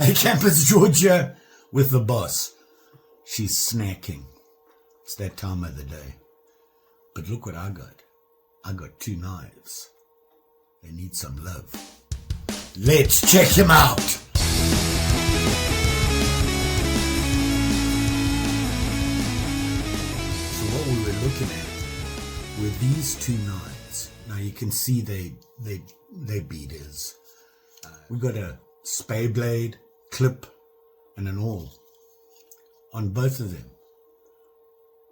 Hey campers, Georgia with the boss. She's snacking. It's that time of the day. But look what I got. I got 2 knives. They need some love. Let's check them out. So what we were looking at were these 2 knives. Now you can see they beaters. We got a spay blade, clip, and an awl on both of them.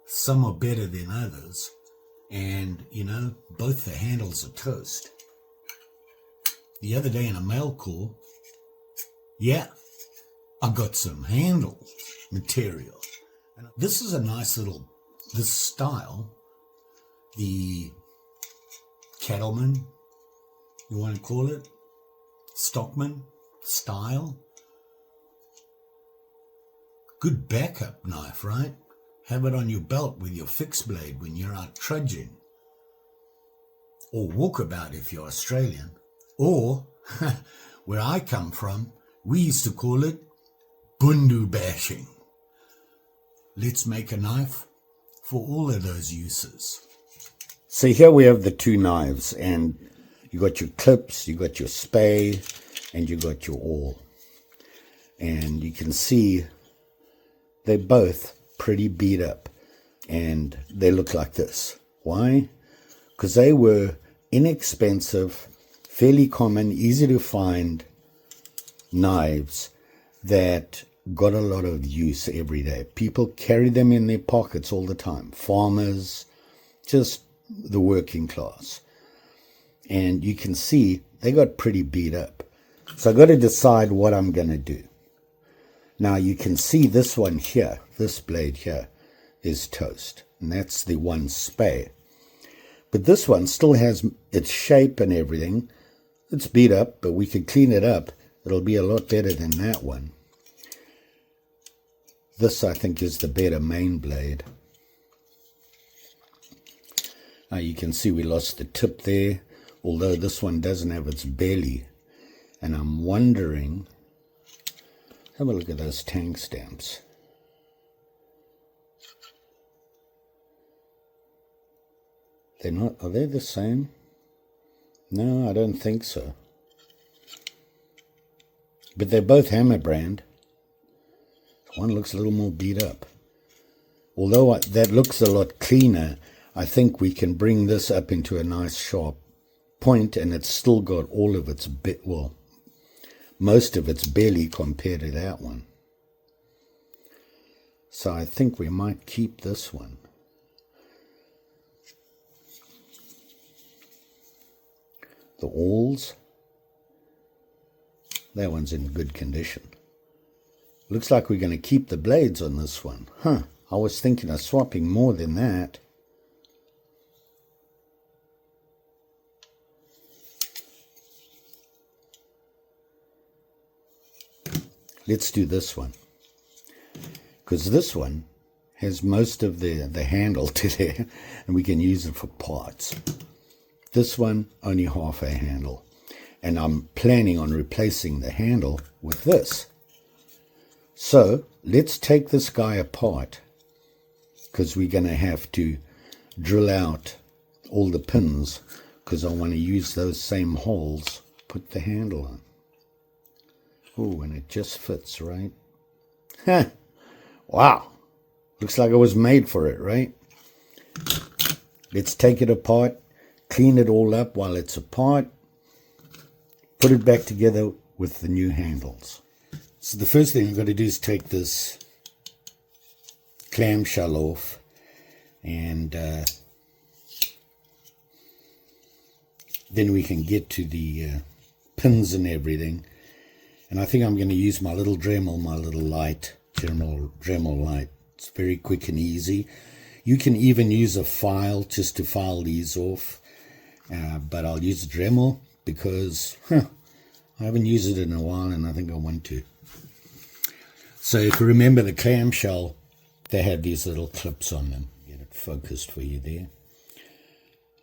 Some are better than others, and you know, both the handles are toast. The other day in a mail call, yeah, I got some handle material. And this is a nice little, this style, the cattleman, you want to call it, stockman style. Good backup knife, right? Have it on your belt with your fixed blade when you're out trudging. Or walkabout if you're Australian. Or, where I come from, we used to call it bundu bashing. Let's make a knife for all of those uses. So here we have the 2 knives, and you got your clips, you got your spay, and you got your awl. And you can see they're both pretty beat up, and they look like this. Why? Because they were inexpensive, fairly common, easy to find knives that got a lot of use every day. People carry them in their pockets all the time. Farmers, just the working class. And you can see they got pretty beat up. So I got to decide what I'm going to do. Now you can see this one here, this blade here, is toast. And that's the one spay. But this one still has its shape and everything. It's beat up, but we can clean it up. It'll be a lot better than that one. This, I think, is the better main blade. Now you can see we lost the tip there, although this one doesn't have its belly. And I'm wondering, have a look at those tank stamps. They're not, are they the same? No, I don't think so. But they're both Hammer brand. One looks a little more beat up. Although that looks a lot cleaner, I think we can bring this up into a nice sharp point, and it's still got all of its well, most of its belly compared to that one. So I think we might keep this one. The awls, that one's in good condition. Looks like we're going to keep the blades on this one. Huh, I was thinking of swapping more than that. Let's do this one, because this one has most of the handle to there, and we can use it for parts. This one, only half a handle. And I'm planning on replacing the handle with this. So let's take this guy apart, because we're going to have to drill out all the pins, because I want to use those same holes, put the handle on. Oh, and it just fits, right? Huh. Wow. Looks like it was made for it, right? Let's take it apart, clean it all up while it's apart, put it back together with the new handles. So the first thing I've got to do is take this clamshell off, and then we can get to the pins and everything. And I think I'm going to use my little Dremel, my little light, Dremel light. It's very quick and easy. You can even use a file just to file these off. But I'll use a Dremel because I haven't used it in a while, and I think I want to. So if you remember the clamshell, they have these little clips on them. Get it focused for you there.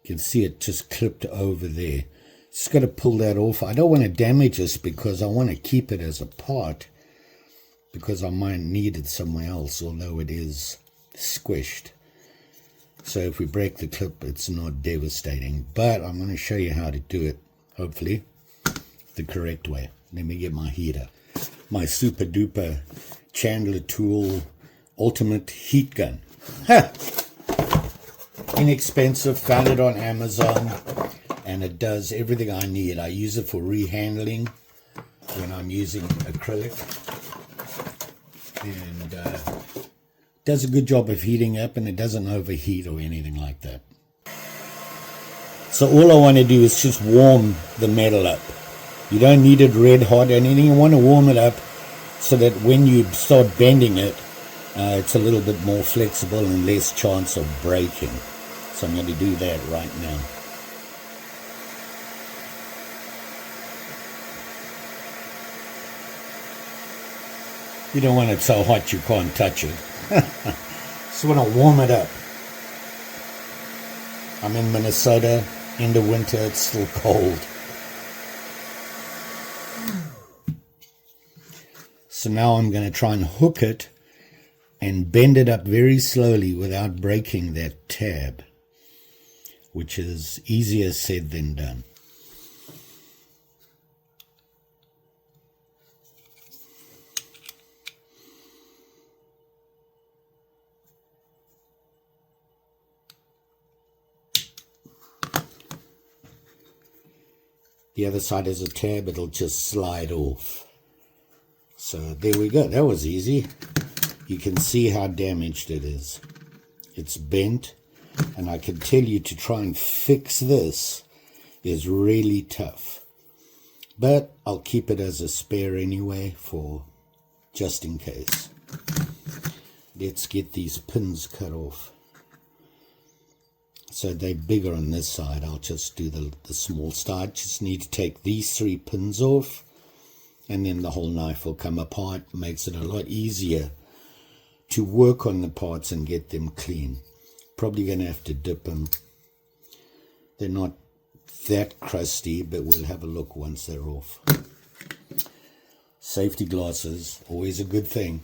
You can see it just clipped over there. Just got to pull that off. I don't want to damage this because I want to keep it as a part because I might need it somewhere else, although it is squished. So if we break the clip, it's not devastating. But I'm going to show you how to do it, hopefully, the correct way. Let me get my heater. My super duper Chandler Tool Ultimate Heat Gun. Ha! Inexpensive, found it on Amazon, and it does everything I need. I use it for rehandling when I'm using acrylic, and does a good job of heating up, and it doesn't overheat or anything like that. So all I want to do is just warm the metal up. You don't need it red hot or anything. You want to warm it up so that when you start bending it, it's a little bit more flexible and less chance of breaking. So I'm going to do that right now. You don't want it so hot you can't touch it. Just want to warm it up. I'm in Minnesota. In the winter, it's still cold. So now I'm going to try and hook it and bend it up very slowly without breaking that tab, which is easier said than done. The other side has a tab, it'll just slide off. So there we go, that was easy. You can see how damaged it is. It's bent, and I can tell you to try and fix this is really tough. But I'll keep it as a spare anyway, for just in case. Let's get these pins cut off. So they're bigger on this side. I'll just do the small side. Just need to take these 3 pins off, and then the whole knife will come apart. Makes it a lot easier to work on the parts and get them clean. Probably going to have to dip them. They're not that crusty, but we'll have a look once they're off. Safety glasses, always a good thing.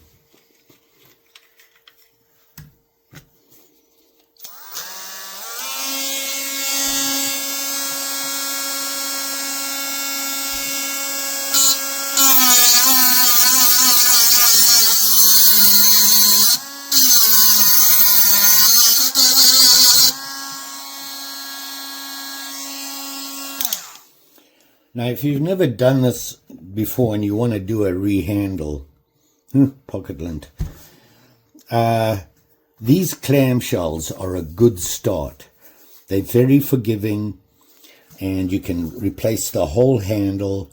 Now, if you've never done this before and you want to do a rehandle, pocket lint, these clamshells are a good start. They're very forgiving, and you can replace the whole handle.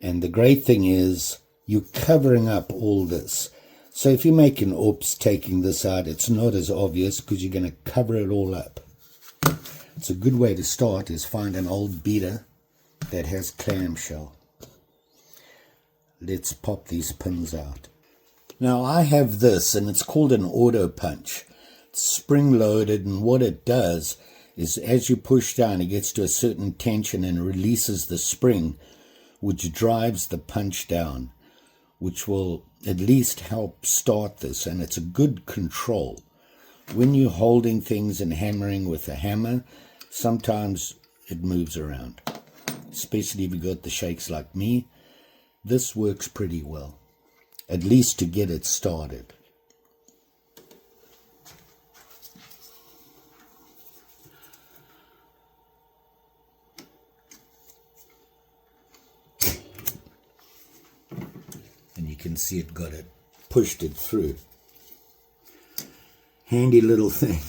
And the great thing is you're covering up all this. So if you make an oops taking this out, it's not as obvious because you're going to cover it all up. It's a good way to start is find an old beater that has clamshell. Let's pop these pins out. Now I have this, and it's called an auto punch. It's spring loaded, and what it does is as you push down, it gets to a certain tension and releases the spring, which drives the punch down, which will at least help start this, and it's a good control. When you're holding things and hammering with a hammer, sometimes it moves around. Especially if you got the shakes like me, this works pretty well, at least to get it started. And you can see it got it, pushed it through. Handy little thing.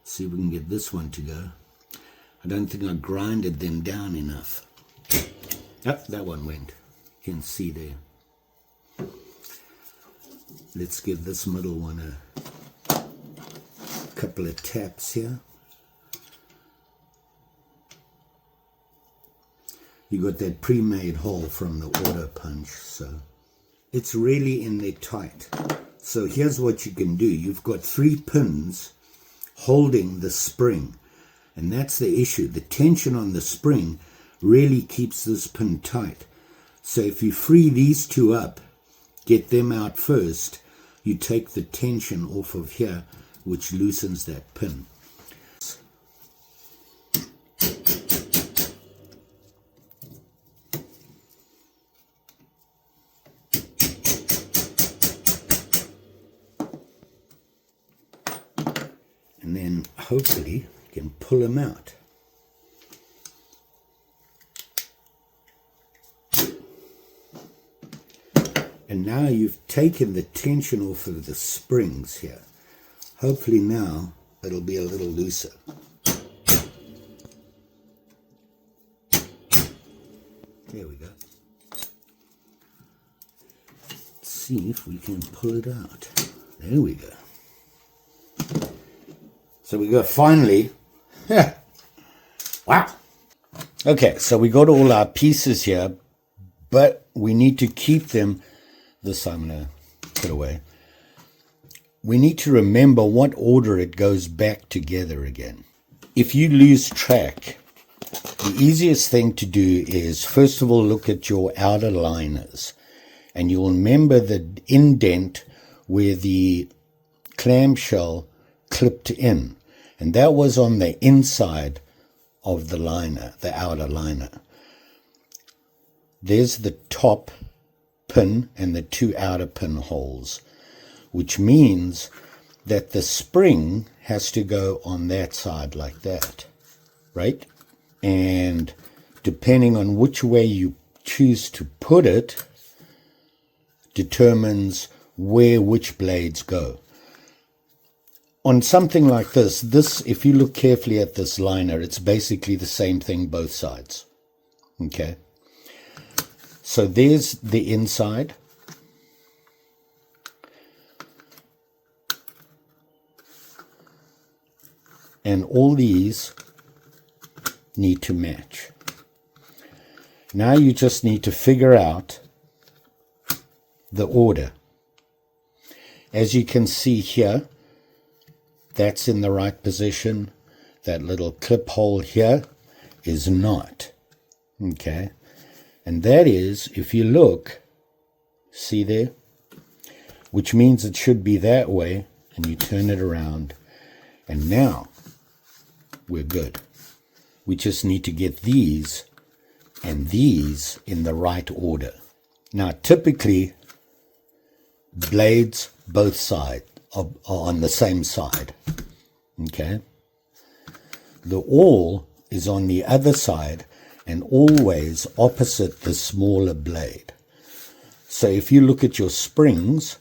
See if we can get this one to go. I don't think I grinded them down enough. Oh, that one went. You can see there. Let's give this middle one a couple of taps here. You got that pre-made hole from the auto punch, so it's really in there tight. So here's what you can do. You've got 3 pins holding the spring. And that's the issue. The tension on the spring really keeps this pin tight. So if you free these 2 up get them out first, you take the tension off of here, which loosens that pin. And then hopefully you can pull them out. And now you've taken the tension off of the springs here. Hopefully now it'll be a little looser. There we go. Let's see if we can pull it out. There we go. So we got finally, wow. Okay, so we got all our pieces here, but we need to keep them. This I'm going to put away. We need to remember what order it goes back together again. If you lose track, the easiest thing to do is, first of all, look at your outer liners. And you'll remember the indent where the clamshell clipped in. And that was on the inside of the liner, the outer liner. There's the top pin and the two outer pin holes, which means that the spring has to go on that side like that, right? And depending on which way you choose to put it, determines where which blades go. On something like this, if you look carefully at this liner, it's basically the same thing both sides. Okay? So there's the inside. And all these need to match. Now you just need to figure out the order. As you can see here, that's in the right position. That little clip hole here is not. Okay? And that is, if you look, see there? Which means it should be that way, and you turn it around. And now, we're good. We just need to get these and these in the right order. Now, typically, blades both sides are on the same side. Okay? The awl is on the other side and always opposite the smaller blade. So if you look at your springs,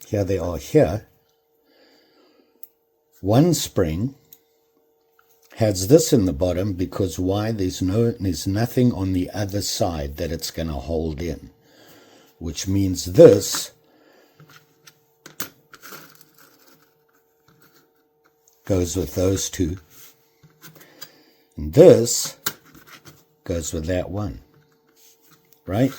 here they are here. One spring has this in the bottom because why? There's nothing on the other side that it's going to hold in, which means this goes with those two, and this goes with that one, right?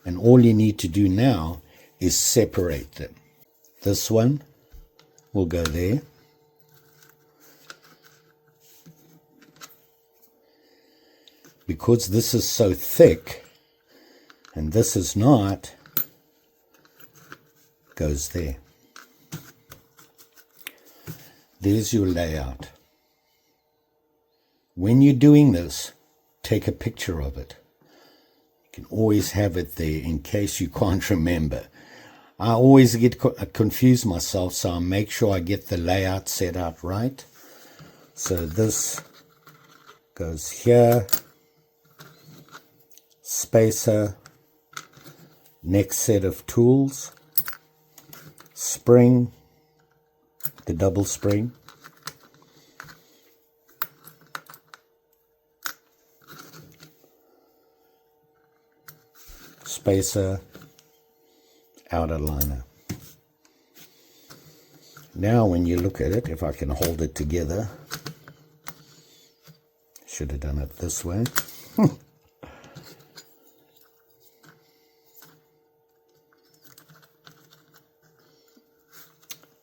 And all you need to do now is separate them. This one will go there. Because this is so thick, and this is not, goes there. There's your layout. When you're doing this, take a picture of it. You can always have it there in case you can't remember. I always get confused myself, so I make sure I get the layout set out right. So this goes here. Spacer, next set of tools, spring, the double spring, spacer, outer liner. Now when you look at it, if I can hold it together, should have done it this way.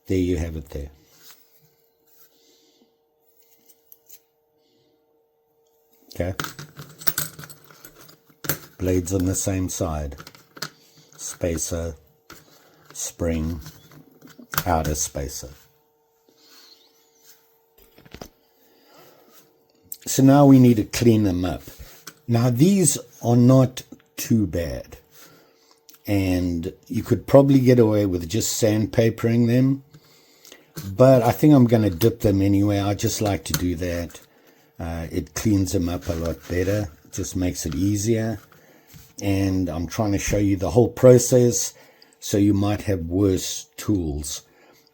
There you have it there. Okay. Blades on the same side. spacer, spring, outer spacer. So now we need to clean them up. Now these are not too bad, and you could probably get away with just sandpapering them, but I think I'm going to dip them anyway. I just like to do that. It cleans them up a lot better, just makes it easier. And I'm trying to show you the whole process, so you might have worse tools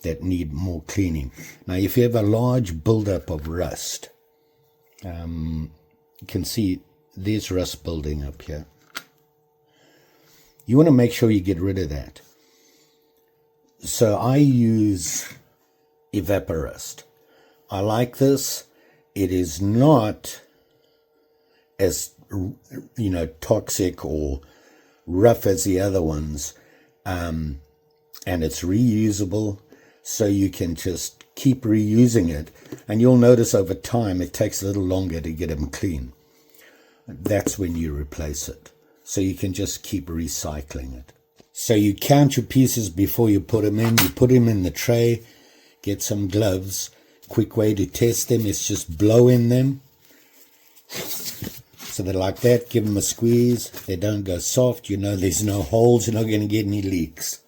that need more cleaning. Now if you have a large buildup of rust, you can see there's rust building up here. You want to make sure you get rid of that. So I use Evaporust. I like this. It is not as, toxic or rough as the other ones, and it's reusable, so you can just keep reusing it, and you'll notice over time it takes a little longer to get them clean. That's when you replace it, so you can just keep recycling it. So you count your pieces before you put them in. You put them in the tray, get some gloves. Quick way to test them is just blow in them. So they're like that, give them a squeeze. They don't go soft, there's no holes, you're not going to get any leaks.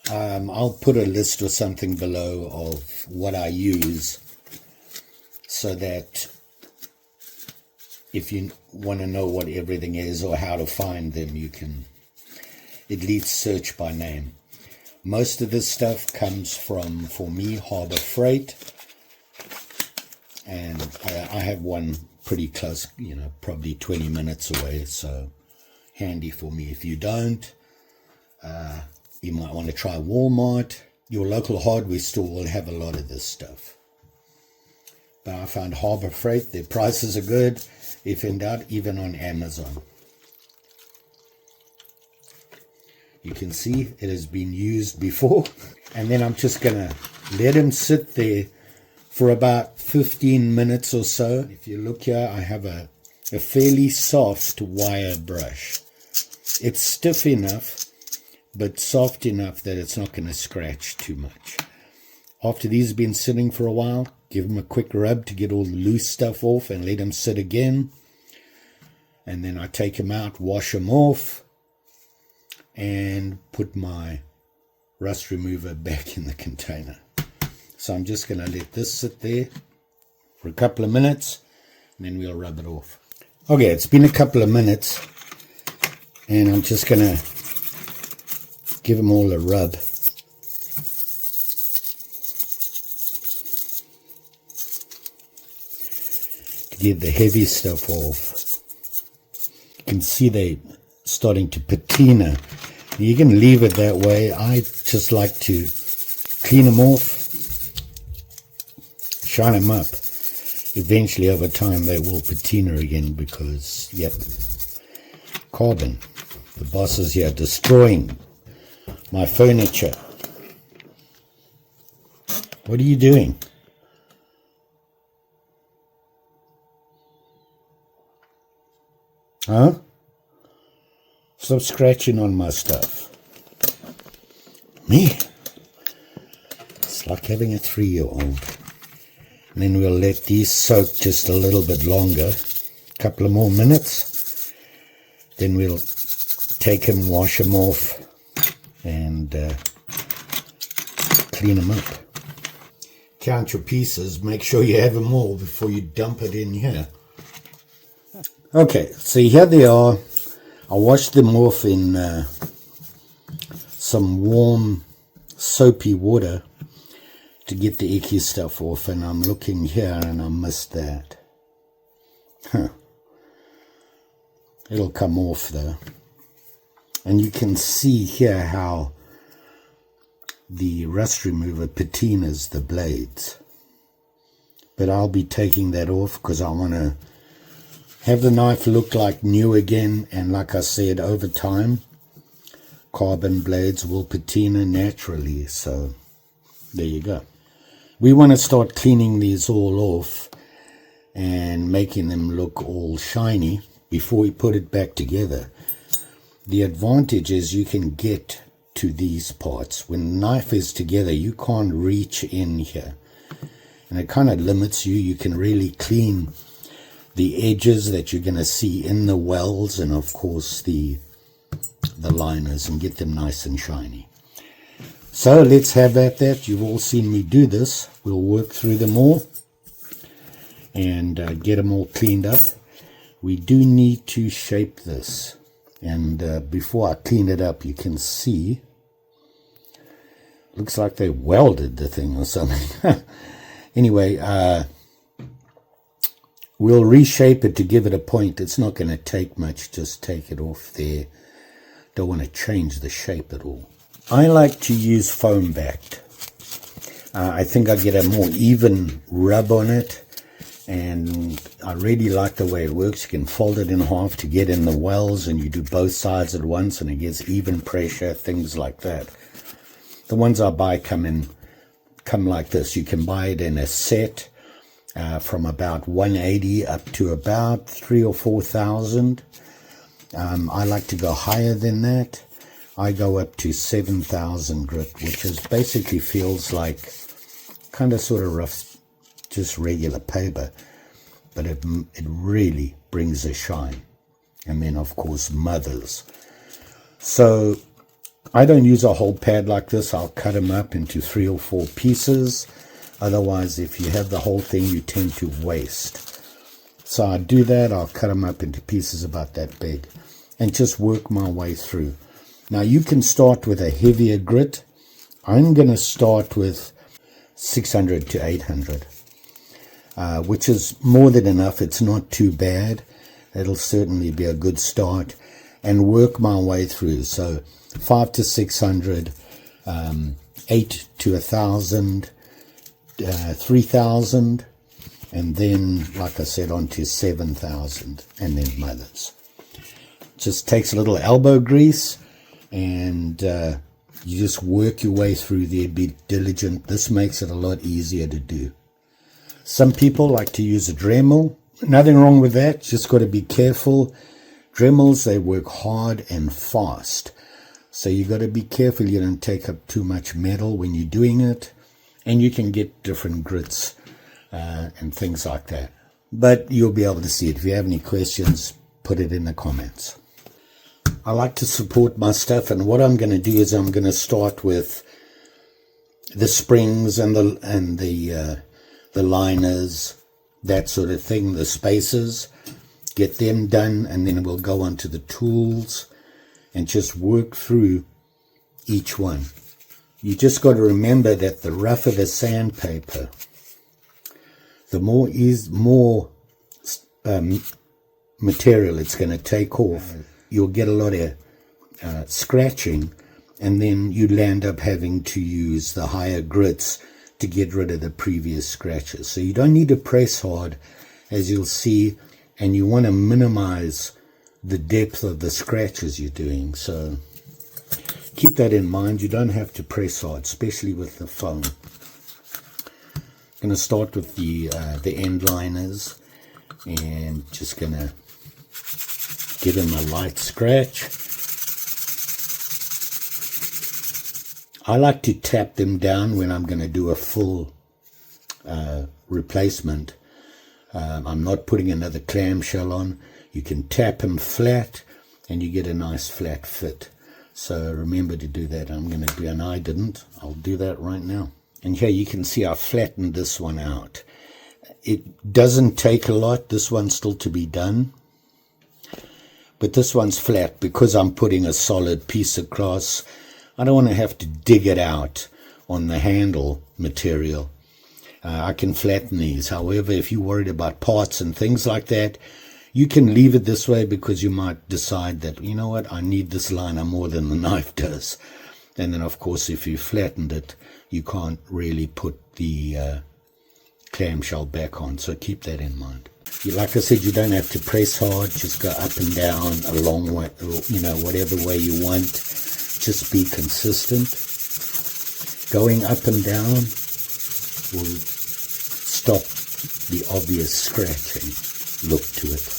I'll put a list or something below of what I use, so that if you want to know what everything is or how to find them, you can at least search by name. Most of this stuff comes from, for me, Harbor Freight, and I have one pretty close, probably 20 minutes away, so handy for me. If you don't, you might want to try Walmart. Your local hardware store will have a lot of this stuff. But I found Harbor Freight, their prices are good. If in doubt, even on Amazon. You can see it has been used before. And then I'm just going to let them sit there for about 15 minutes or so. If you look here, I have a fairly soft wire brush. It's stiff enough, but soft enough that it's not going to scratch too much. After these have been sitting for a while, give them a quick rub to get all the loose stuff off and let them sit again. And then I take them out, wash them off, and put my rust remover back in the container. So I'm just going to let this sit there for a couple of minutes, and then we'll rub it off. Okay, it's been a couple of minutes, and I'm just going to give them all a rub. To get the heavy stuff off. You can see they're starting to patina. You can leave it that way. I just like to clean them off, shine them up. Eventually, over time, they will patina again because, yep, carbon. The boss is here destroying my furniture. What are you doing? Huh? Stop scratching on my stuff. Me? It's like having a 3-year-old. And then we'll let these soak just a little bit longer. A couple of more minutes. Then we'll take them, wash them off, and clean them up. Count your pieces. Make sure you have them all before you dump it in here. Okay, so here they are. I washed them off in some warm, soapy water to get the icky stuff off, and I'm looking here and I missed that. It'll come off though. And you can see here how the rust remover patinas the blades. But I'll be taking that off because I want to have the knife look like new again, and like I said, over time carbon blades will patina naturally, so there you go. We want to start cleaning these all off and making them look all shiny before we put it back together. the advantage is you can get to these parts. When the knife is together, you can't reach in here, and it kind of limits you. You can really clean the edges that you're going to see in the wells, and of course the liners, and get them nice and shiny. So let's have at that. You've all seen me do this. We'll work through them all and get them all cleaned up. We do need to shape this, and before I clean it up, you can see, looks like they welded the thing or something. Anyway, we'll reshape it to give it a point. It's not going to take much, just take it off there. Don't want to change the shape at all. I like to use foam backed. I think I get a more even rub on it, and I really like the way it works. You can fold it in half to get in the wells, and you do both sides at once, and it gets even pressure, things like that. The ones I buy come like this. You can buy it in a set from about 180 up to about 3,000 or 4,000. I like to go higher than that. I go up to 7,000 grit, which is basically feels like kind of sort of rough, just regular paper, but it really brings a shine. And then of course mothers. So I don't use a whole pad like this. I'll cut them up into 3 or 4 pieces. Otherwise, if you have the whole thing, you tend to waste. So I do that. I'll cut them up into pieces about that big and just work my way through. Now you can start with a heavier grit. I'm going to start with 600 to 800, which is more than enough. It's not too bad. It'll certainly be a good start, and work my way through. So 5 to 600, 8 to 1,000, 3,000, and then, like I said, on to 7,000, and then mothers. Just takes a little elbow grease, and you just work your way through there. Be diligent. This makes it a lot easier to do. Some people like to use a Dremel. Nothing wrong with that. Just got to be careful. Dremels, they work hard and fast. So you got to be careful you don't take up too much metal when you're doing it. And you can get different grits and things like that. But you'll be able to see it. If you have any questions, put it in the comments. I like to support my stuff, and what I'm going to do is I'm going to start with the springs and the liners, that sort of thing, the spacers. Get them done, and then we'll go on to the tools and just work through each one. You just got to remember that the rougher the sandpaper, the more material it's going to take off. You'll get a lot of scratching, and then you'll end up having to use the higher grits to get rid of the previous scratches. So you don't need to press hard, as you'll see, and you want to minimize the depth of the scratches you're doing. So keep that in mind. You don't have to press hard, especially with the foam. I'm going to start with the end liners, and just going to give them a light scratch. I like to tap them down when I'm going to do a full replacement. I'm not putting another clamshell on. You can tap them flat and you get a nice flat fit. So remember to do that. I'm going to do, and I didn't. I'll do that right now. And here you can see I flattened this one out. It doesn't take a lot. This one's still to be done. But this one's flat because I'm putting a solid piece across. I don't want to have to dig it out on the handle material. I can flatten these. However, if you're worried about parts and things like that, you can leave it this way, because you might decide that, you know what, I need this liner more than the knife does. And then, of course, if you flattened it, you can't really put the clamshell back on. So keep that in mind. Like I said, you don't have to press hard. Just go up and down a long way, you know, whatever way you want. Just be consistent. Going up and down will stop the obvious scratching look to it.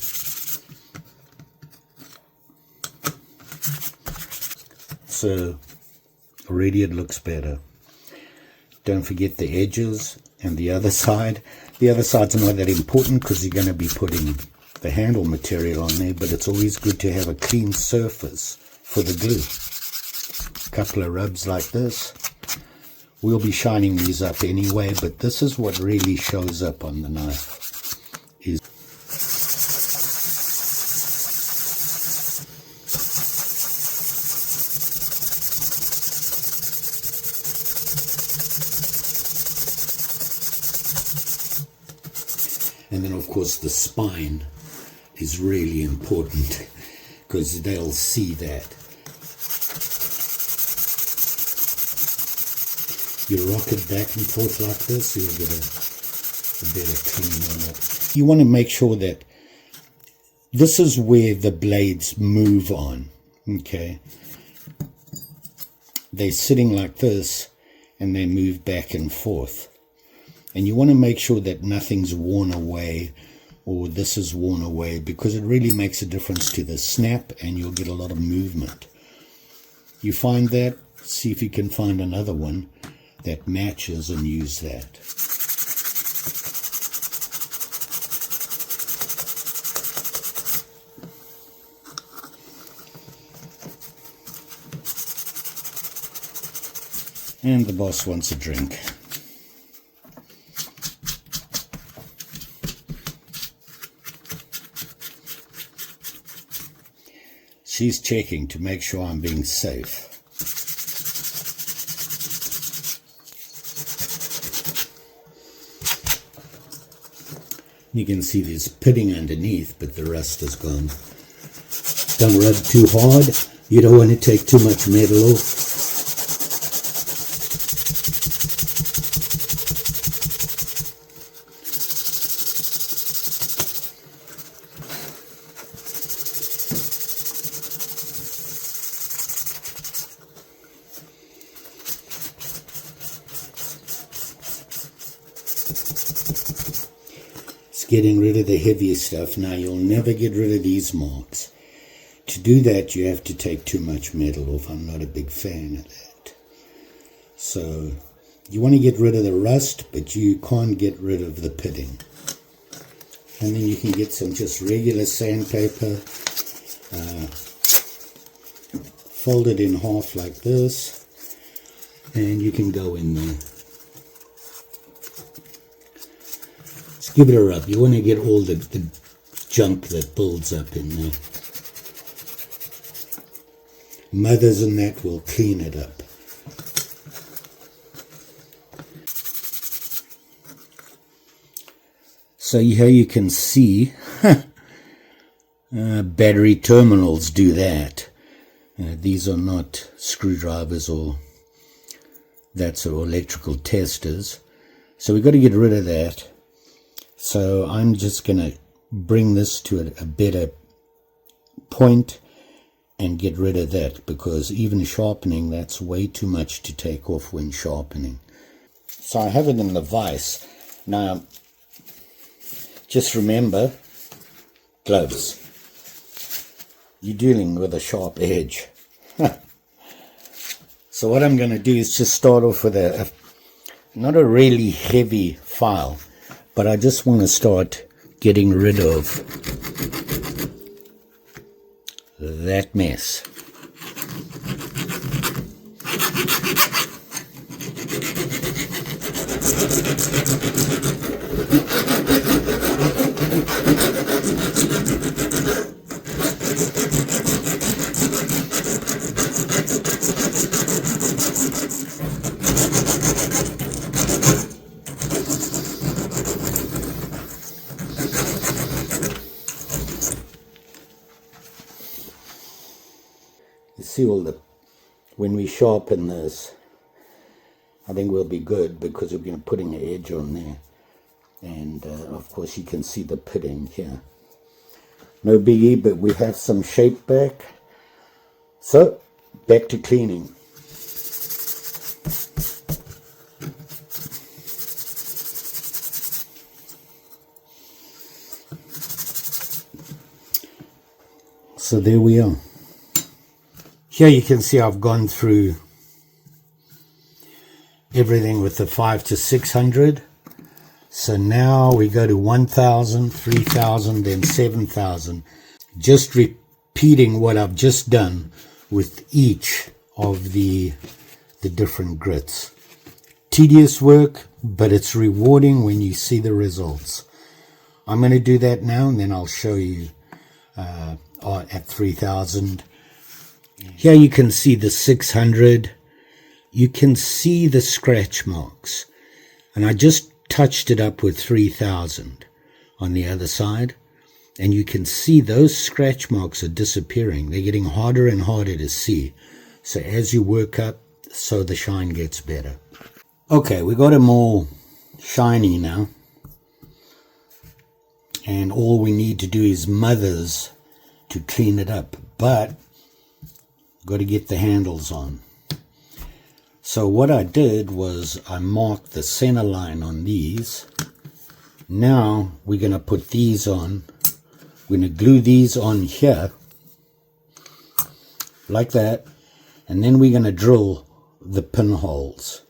So already it looks better. Don't forget the edges and the other side. The other side's not that important because you're going to be putting the handle material on there, but it's always good to have a clean surface for the glue. A couple of rubs like this. We'll be shining these up anyway, but this is what really shows up on the knife. And then of course the spine is really important because they'll see that. You rock it back and forth like this, you'll get a better clean on it. You want to make sure that this is where the blades move on, okay? They're sitting like this and they move back and forth. And you want to make sure that nothing's worn away or this is worn away, because it really makes a difference to the snap and you'll get a lot of movement. You find that, see if you can find another one that matches and use that. And the boss wants a drink. She's checking to make sure I'm being safe. You can see there's pitting underneath, but the rust is gone. Don't rub too hard. You don't want to take too much metal off. Getting rid of the heavier stuff. Now you'll never get rid of these marks. To do that you have to take too much metal off. I'm not a big fan of that. So you want to get rid of the rust, but you can't get rid of the pitting. And then you can get some just regular sandpaper, fold it in half like this, and you can go in there. Give it a rub. You want to get all the junk that builds up in there. Mothers and that will clean it up. So here you can see battery terminals do that. These are not screwdrivers or that's or electrical testers. So we've got to get rid of that. So I'm just going to bring this to a better point and get rid of that, because even sharpening, that's way too much to take off when sharpening. So I have it in the vise. Now, just remember, gloves. You're dealing with a sharp edge. So what I'm going to do is just start off with not a really heavy file. But I just want to start getting rid of that mess. See when we sharpen this, I think we'll be good because we're going to putting an edge on there, and of course you can see the pitting here. No biggie, but we have some shape back. So back to cleaning. So there we are. Here you can see I've gone through everything with the 5 to 600. So now we go to 1,000, 3,000, then 7,000. Just repeating what I've just done with each of the different grits. Tedious work, but it's rewarding when you see the results. I'm going to do that now, and then I'll show you at 3,000. Here you can see the 600. You can see the scratch marks. And I just touched it up with 3,000 on the other side. And you can see those scratch marks are disappearing. They're getting harder and harder to see. So as you work up, so the shine gets better. Okay, we got it more shiny now. And all we need to do is mothers to clean it up. But got to get the handles on. So what I did was I marked the center line on these. Now we're going to put these on. We're going to glue these on here like that, and then we're going to drill the pinholes,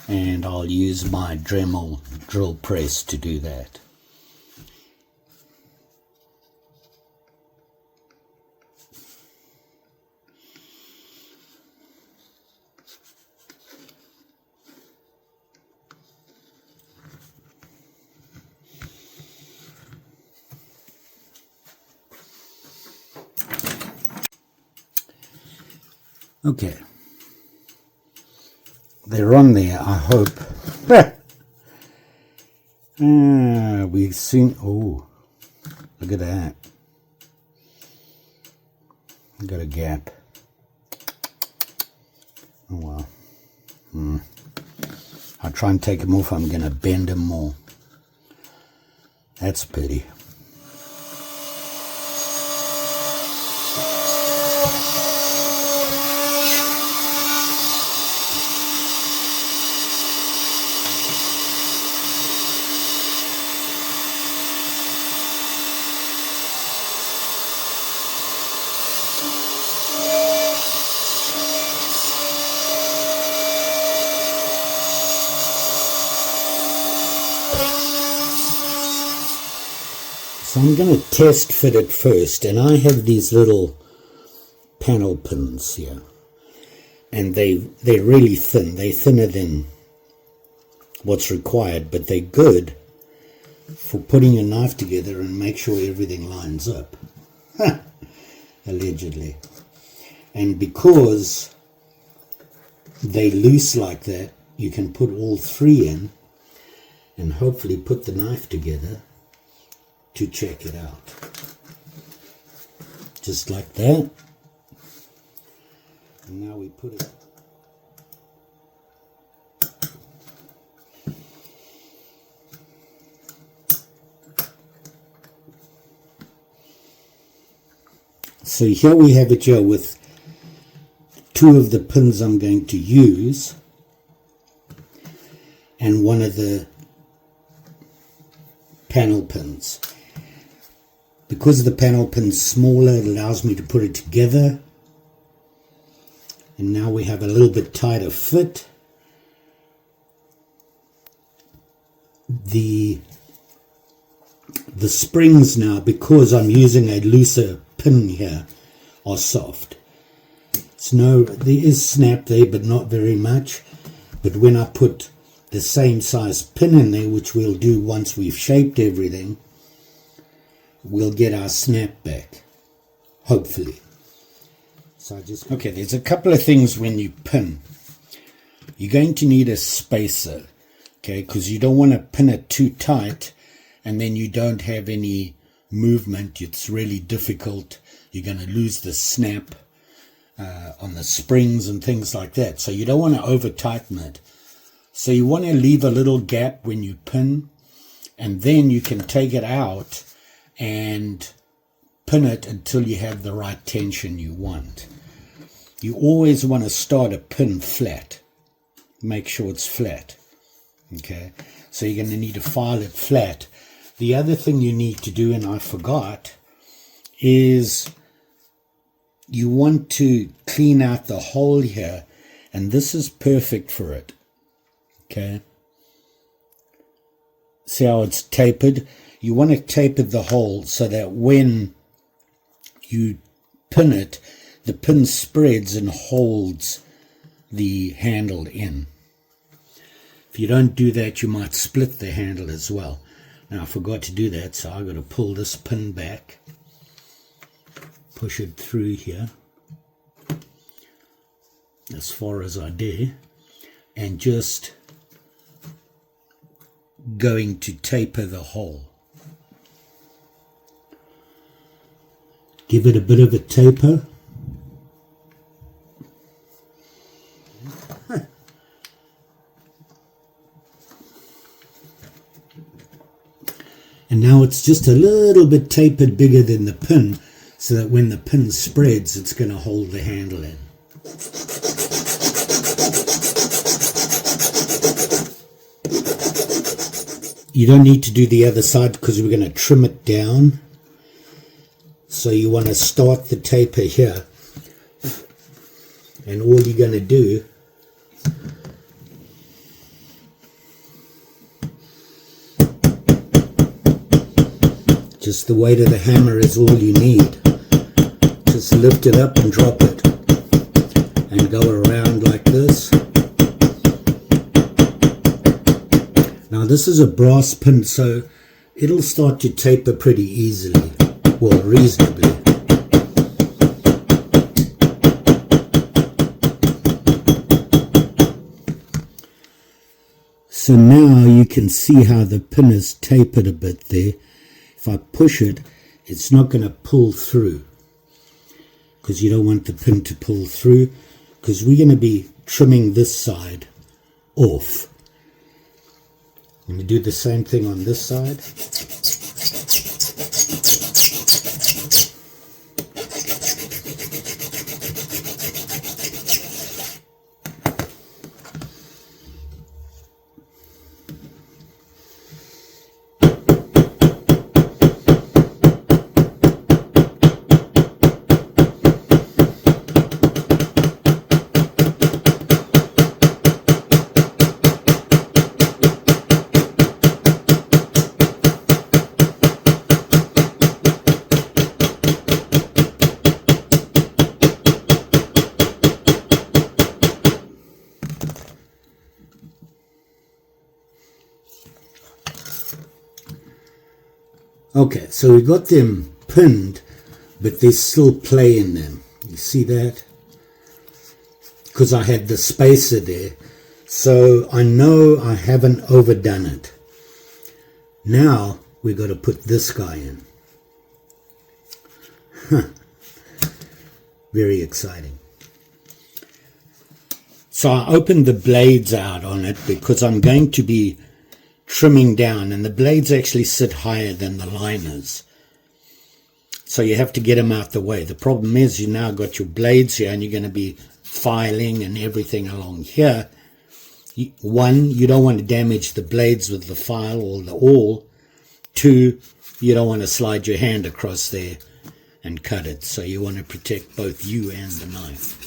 and I'll use my Dremel drill press to do that. Okay, they're on there, I hope. We soon, oh, look at that. Got a gap. Oh well. I'll try and take them off. I'm going to bend them more. That's pity. So I'm going to test fit it first, and I have these little panel pins here, and they're really thin. They're thinner than what's required, but they're good for putting your knife together and make sure everything lines up. Allegedly. And because they loose like that, you can put all three in and hopefully put the knife together to check it out. Just like that. And now we put it. So here we have it here with two of the pins I'm going to use and one of the panel pins. Because the panel pin's smaller, it allows me to put it together. And now we have a little bit tighter fit. The springs now, because I'm using a looser pin here, are soft. There is snap there, but not very much. But when I put the same size pin in there, which we'll do once we've shaped everything, we'll get our snap back, hopefully. So okay, there's a couple of things when you pin. You're going to need a spacer, okay, because you don't want to pin it too tight and then you don't have any movement. It's really difficult. You're going to lose the snap on the springs and things like that. So you don't want to over tighten it. So you want to leave a little gap when you pin, and then you can take it out and pin it until you have the right tension you want. You always want to start a pin flat. Make sure it's flat. Okay, so you're going to need to file it flat. The other thing you need to do, and I forgot, is you want to clean out the hole here, and this is perfect for it. Okay, see how it's tapered? You want to taper the hole so that when you pin it, the pin spreads and holds the handle in. If you don't do that, you might split the handle as well. Now I forgot to do that, so I've got to pull this pin back, push it through here as far as I dare, and just going to taper the hole. Give it a bit of a taper. And now it's just a little bit tapered bigger than the pin, so that when the pin spreads, it's going to hold the handle in. You don't need to do the other side because we're going to trim it down. So you want to start the taper here, and all you're going to do just the weight of the hammer is all you need. Just lift it up and drop it and go around like this. Now this is a brass pin, so it'll start to taper pretty easily, well, reasonably. So now you can see how the pin is tapered a bit there. If I push it, it's not going to pull through, because you don't want the pin to pull through, because we're going to be trimming this side off. I'm going to do the same thing on this side. Okay, so we got them pinned, but there's still play in them. You see that? Because I had the spacer there. So I know I haven't overdone it. Now we've got to put this guy in. Very exciting. So I opened the blades out on it because I'm going to be trimming down, and the blades actually sit higher than the liners, so you have to get them out the way. The problem is you now got your blades here, and you're going to be filing and everything along here. One, you don't want to damage the blades with the file or the awl. Two, you don't want to slide your hand across there and cut it, so you want to protect both you and the knife.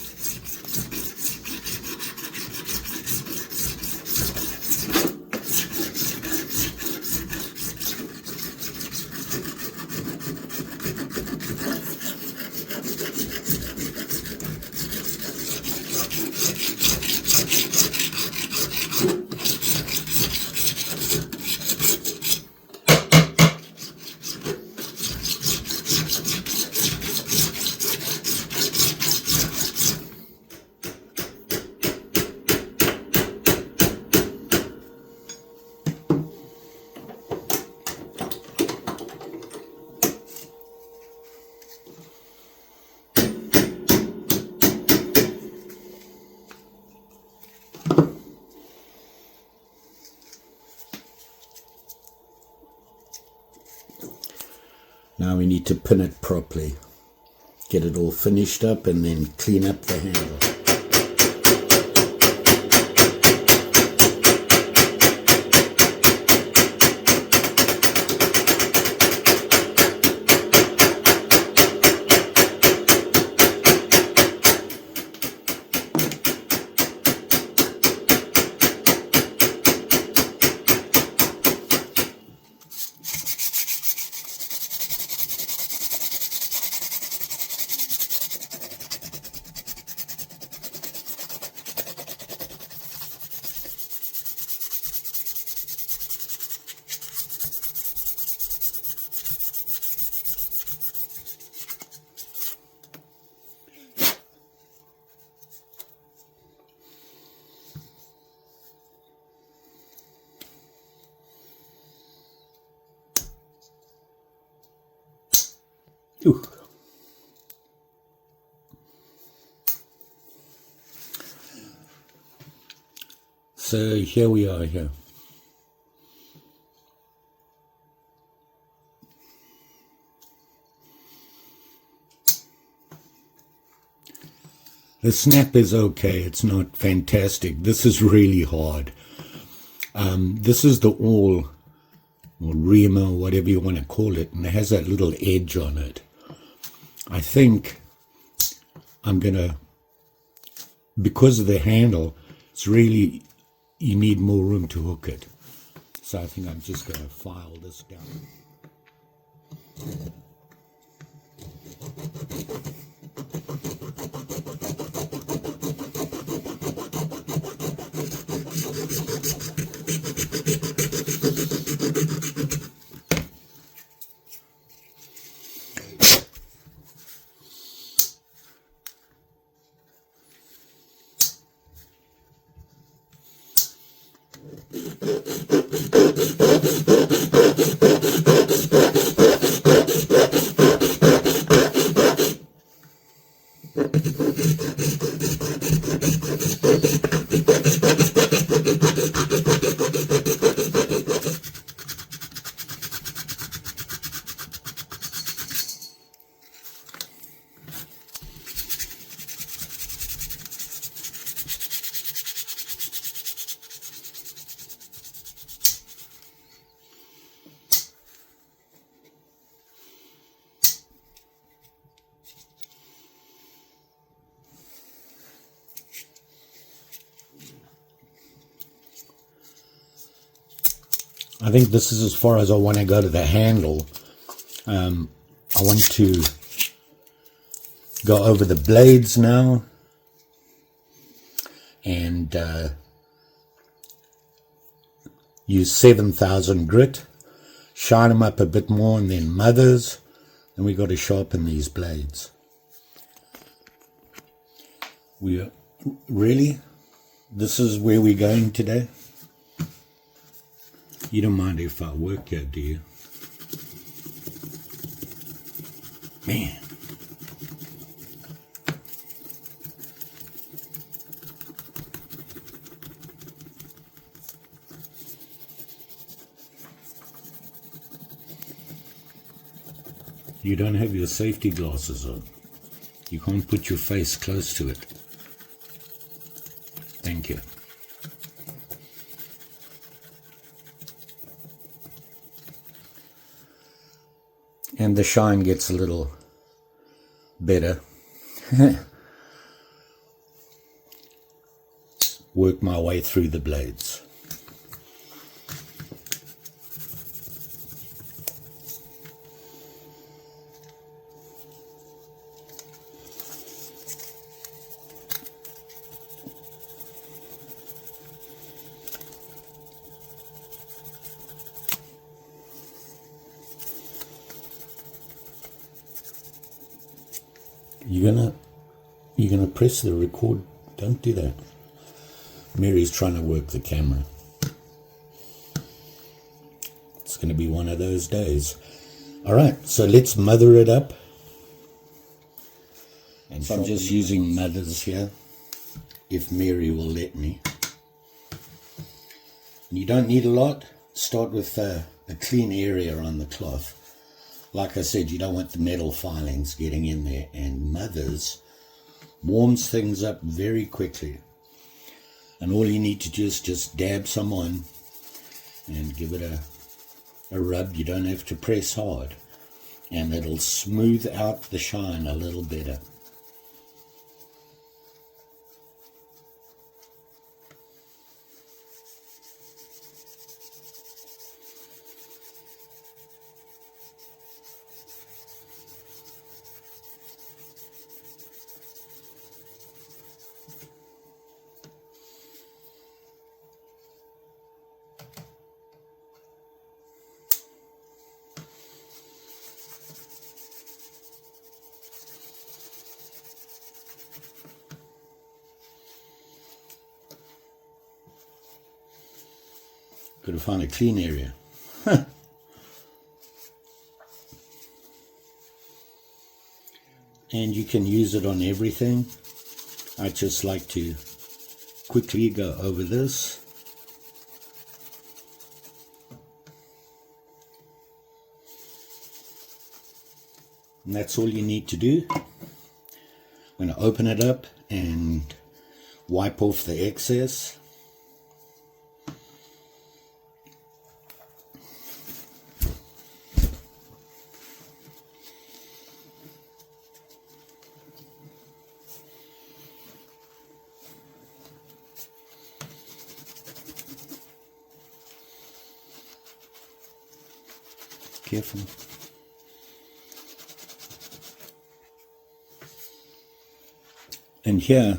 Now we need to pin it properly, get it all finished up, and then clean up the handle. So here we are here. The snap is okay, it's not fantastic. This is really hard. This is the awl, or reamer, or whatever you want to call it, and it has that little edge on it. I think I'm going to, because of the handle, it's really, you need more room to hook it. So I think I'm just going to file this down. I think this is as far as I want to go to the handle. I want to go over the blades now and use 7000 grit, shine them up a bit more, and then mothers, and we got to sharpen these blades. This is where we're going today. You don't mind if I work here, do you? Man. You don't have your safety glasses on. You can't put your face close to it. Thank you. And the shine gets a little better. Work my way through the blades. You're gonna press the record. Don't do that. Mary's trying to work the camera. It's gonna be one of those days. All right, so let's mother it up. And so I'm just using mothers here, if Mary will let me. And you don't need a lot. Start with a clean area on the cloth. Like I said, you don't want the metal filings getting in there, and mothers warms things up very quickly. And all you need to do is just dab some on and give it a rub. You don't have to press hard, and it'll smooth out the shine a little better. Got to find a clean area. And you can use it on everything. I just like to quickly go over this And that's all you need to do. I'm going to open it up and wipe off the excess. Careful. And here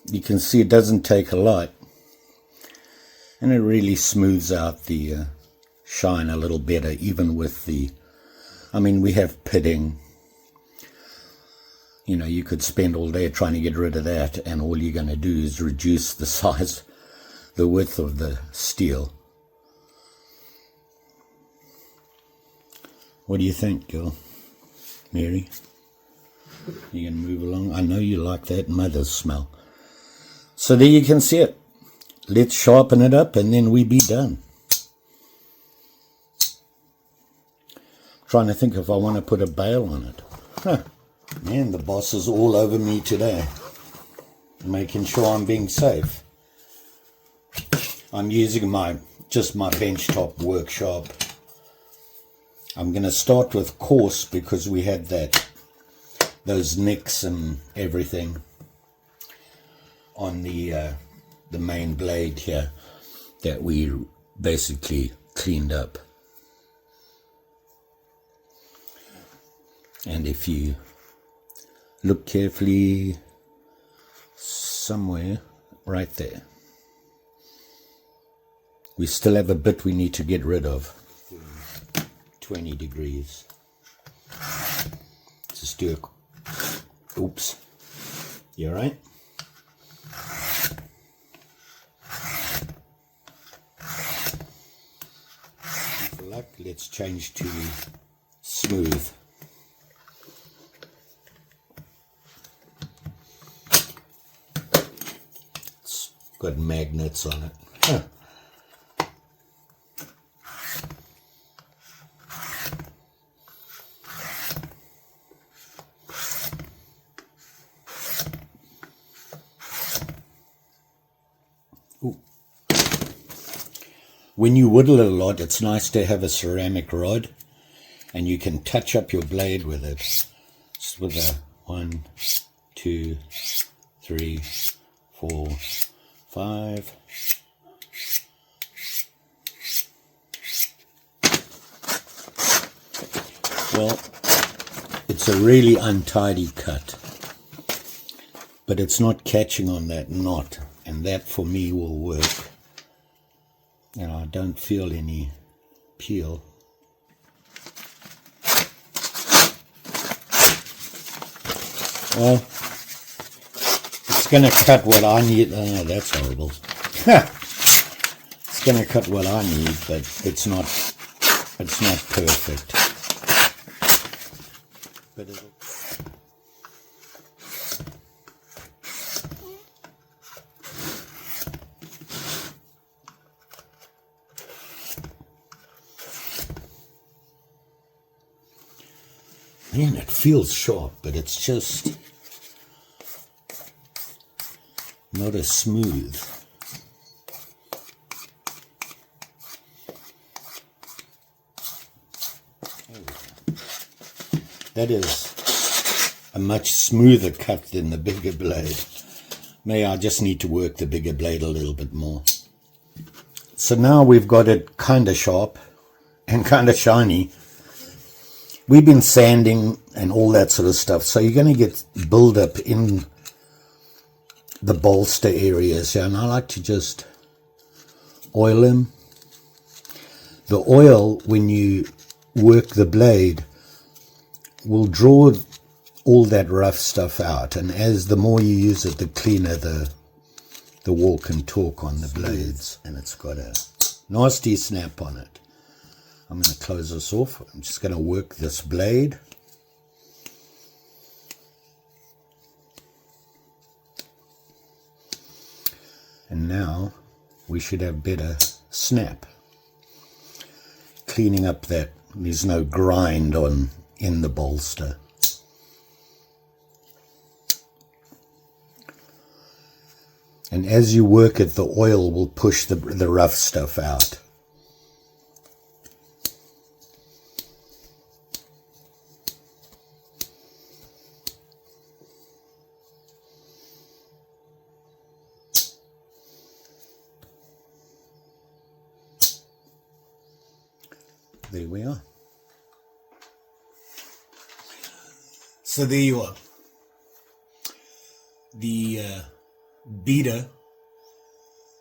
you can see it doesn't take a lot, and it really smooths out the shine a little better, even with the, I mean, we have pitting. You know, you could spend all day trying to get rid of that, and all you're going to do is reduce the size, the width of the steel. What do you think, girl? Mary? You can move along. I know you like that mother's smell. So there you can see it. Let's sharpen it up and then we be done. Trying to think if I want to put a bail on it. Huh. Man, the boss is all over me today. Making sure I'm being safe. I'm using just my benchtop workshop. I'm going to start with coarse because we had those nicks and everything on the main blade here that we basically cleaned up. And if you look carefully, somewhere right there, we still have a bit we need to get rid of. 20 degrees. Just do a, oops, you all right? Good luck. Let's change to smooth. It's got magnets on it. Huh. When you whittle a lot, it's nice to have a ceramic rod, and you can touch up your blade with it. Just with a 1, 2, 3, 4, 5. Well, it's a really untidy cut, but it's not catching on that knot, and that for me will work. And I don't feel any peel. Well, it's going to cut what I need. Oh, that's horrible. It's going to cut what I need, but it's not perfect. But it'll... Man, it feels sharp, but it's just not as smooth. That is a much smoother cut than the bigger blade. Maybe I just need to work the bigger blade a little bit more. So now we've got it kind of sharp and kind of shiny. We've been sanding and all that sort of stuff, so you're going to get build up in the bolster areas here, and I like to just oil them. The oil, when you work the blade, will draw all that rough stuff out, and as the more you use it, the cleaner the walk and talk on the blades, and it's got a nasty snap on it. I'm going to close this off. I'm just going to work this blade. And now we should have better snap. Cleaning up that there's no grind on in the bolster. And as you work it, the oil will push the rough stuff out. There we are. So there you are. The beater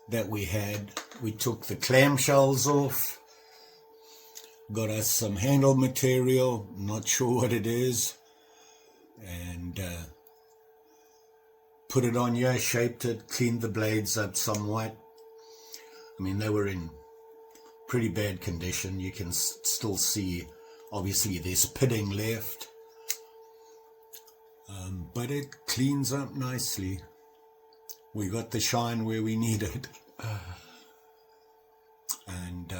that we had, we took the clamshells off, got us some handle material, not sure what it is, and put it on here, shaped it, cleaned the blades up somewhat. I mean, they were in pretty bad condition. You can still see, obviously there's pitting left, but it cleans up nicely. We got the shine where we need it. And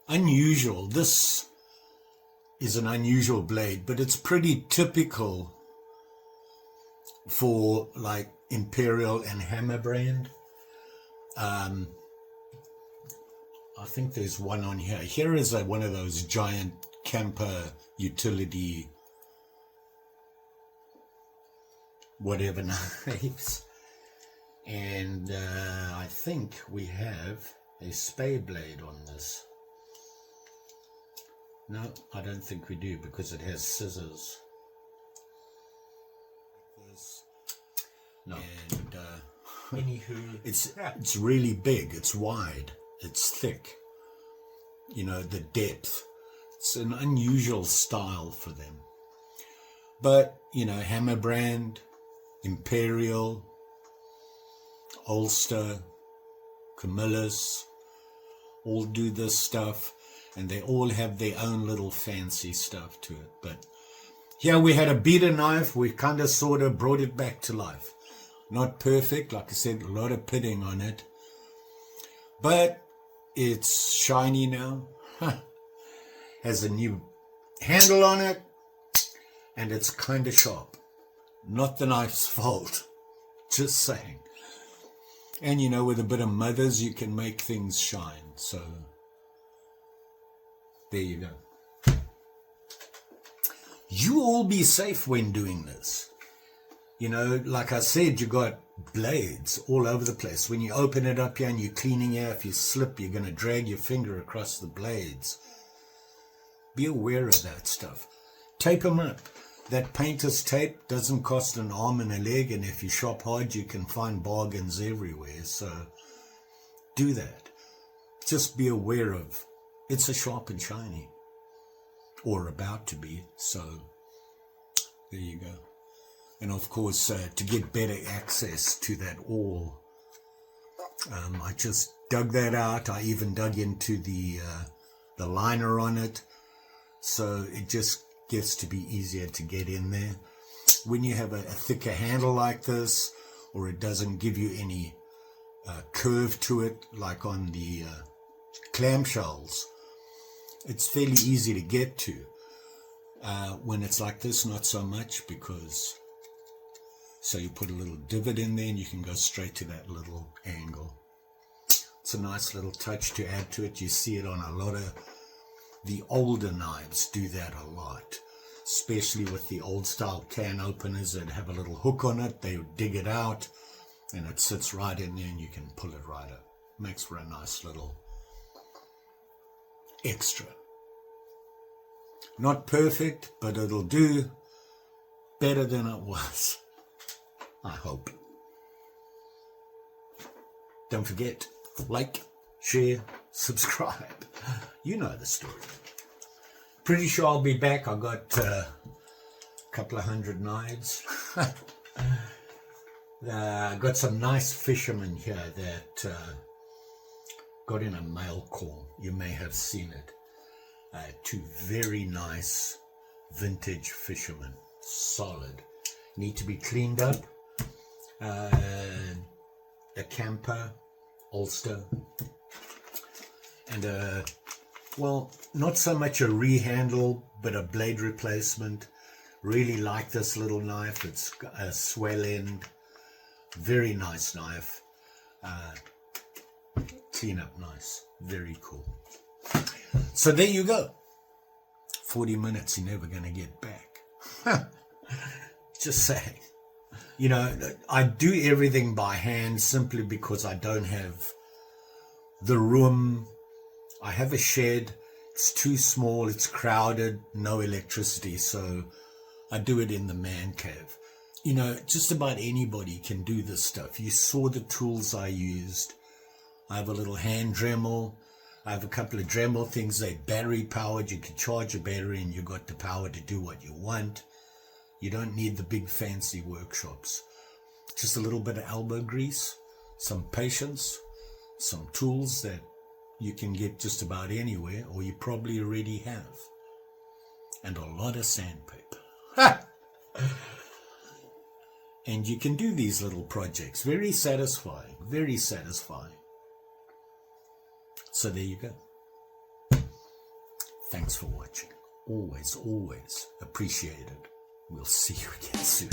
unusual, this is an unusual blade, but it's pretty typical for like Imperial and Hammer brand. I think there's one on here. Here is one of those giant camper utility whatever knives. And I think we have a spade blade on this. No, I don't think we do, because it has scissors. No. And anywho, it's really big, it's wide, it's thick. You know, the depth. It's an unusual style for them. But, you know, Hammer brand, Imperial, Ulster, Camillus, all do this stuff, and they all have their own little fancy stuff to it. But here we had a beater knife. We kind of sort of brought it back to life. Not perfect, like I said, a lot of pitting on it, but it's shiny now. Has a new handle on it, and it's kind of sharp. Not the knife's fault, just saying. And you know, with a bit of mothers, you can make things shine. So there you go. You all be safe when doing this. You know, like I said, you got blades all over the place. When you open it up here and you're cleaning here, if you slip, you're going to drag your finger across the blades. Be aware of that stuff. Tape them up. That painter's tape doesn't cost an arm and a leg, and if you shop hard, you can find bargains everywhere. So do that. Just be aware of it's a sharp and shiny, or about to be. So there you go. And of course, to get better access to that ore, I just dug that out. I even dug into the liner on it, so it just gets to be easier to get in there. When you have a thicker handle like this, or it doesn't give you any curve to it, like on the clamshells, it's fairly easy to get to. When it's like this, not so much, because so you put a little divot in there and you can go straight to that little angle. It's a nice little touch to add to it. You see it on a lot of the older knives, do that a lot, especially with the old style can openers that have a little hook on it. They dig it out and it sits right in there and you can pull it right up. Makes for a nice little extra. Not perfect, but it'll do better than it was, I hope. Don't forget, like, share, subscribe. You know the story. Pretty sure I'll be back. I got a couple of 100 knives. Got some nice fishermen here that got in a mail call. You may have seen it. Two very nice vintage fishermen. Solid. Need to be cleaned up. A camper, Ulster, and a Well, not so much a rehandle, but a blade replacement. Really like this little knife. It's a swell end. Very nice knife. Clean up nice. Very cool. So there you go. 40 minutes you're never going to get back. Just saying. You know, I do everything by hand simply because I don't have the room. I have a shed. It's too small. It's crowded. No electricity. So I do it in the man cave. You know, just about anybody can do this stuff. You saw the tools I used. I have a little hand Dremel. I have a couple of Dremel things. They're battery powered. You can charge a battery and you got the power to do what you want. You don't need the big fancy workshops. Just a little bit of elbow grease, some patience, some tools that you can get just about anywhere, or you probably already have, and a lot of sandpaper. Ha! And you can do these little projects. Very satisfying, very satisfying. So there you go. Thanks for watching. Always, always appreciate it. We'll see you again soon.